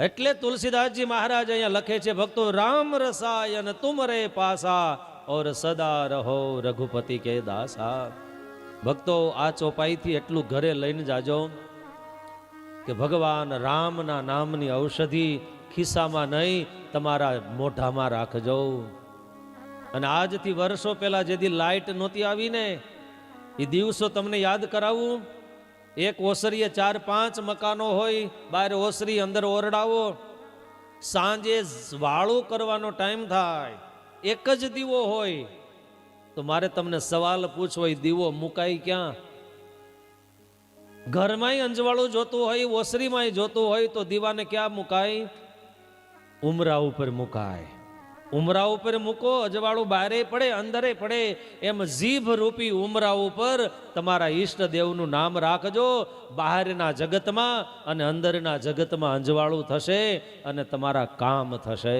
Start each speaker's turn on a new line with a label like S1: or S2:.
S1: એટલે તુલસીદાસજી મહારાજ અહીંયા લખે છે, ભક્તો રામ રસાયન તુમ રે પાસા और સદા રહો રઘુપતિ કે દાસા। ભક્તો આ ચોપાઈથી એટલું ઘરે લઈને જાજો કે ભગવાન રામના નામની ઔષધિ ખિસ્સામાં નહીં, તમારા મોઢામાં રાખજો। અને આજથી વર્ષો પહેલા જેથી લાઇટ નહોતી આવી ને, એ દિવસો તમને યાદ કરાવું। એક ઓસરીએ 4-5 મકાનો હોય, બહાર ઓસરી અંદર ઓરડાવો, સાંજે વાળું કરવાનો ટાઈમ થાય, એક જ દીવો હોય, તો મારે તમને સવાલ પૂછવો, એ દીવો મુકાય ક્યાં? ઘરમાંય અંજવાળું જોતું હોય, ઓસરીમાંય જોતું હોય, તો દીવાને ક્યાં મુકાય? ઉમરા ઉપર મુકાય। ઉમરા ઉપર મૂકો, અજવાળું બહારે પડે અંદરે પડે, એમ જીભ રૂપી ઉમરા ઉપર તમારા ઈષ્ટદેવનું નામ રાખજો। બહારના જગતમાં અને અંદરના જગતમાં અંજવાળું થશે અને તમારા કામ થશે।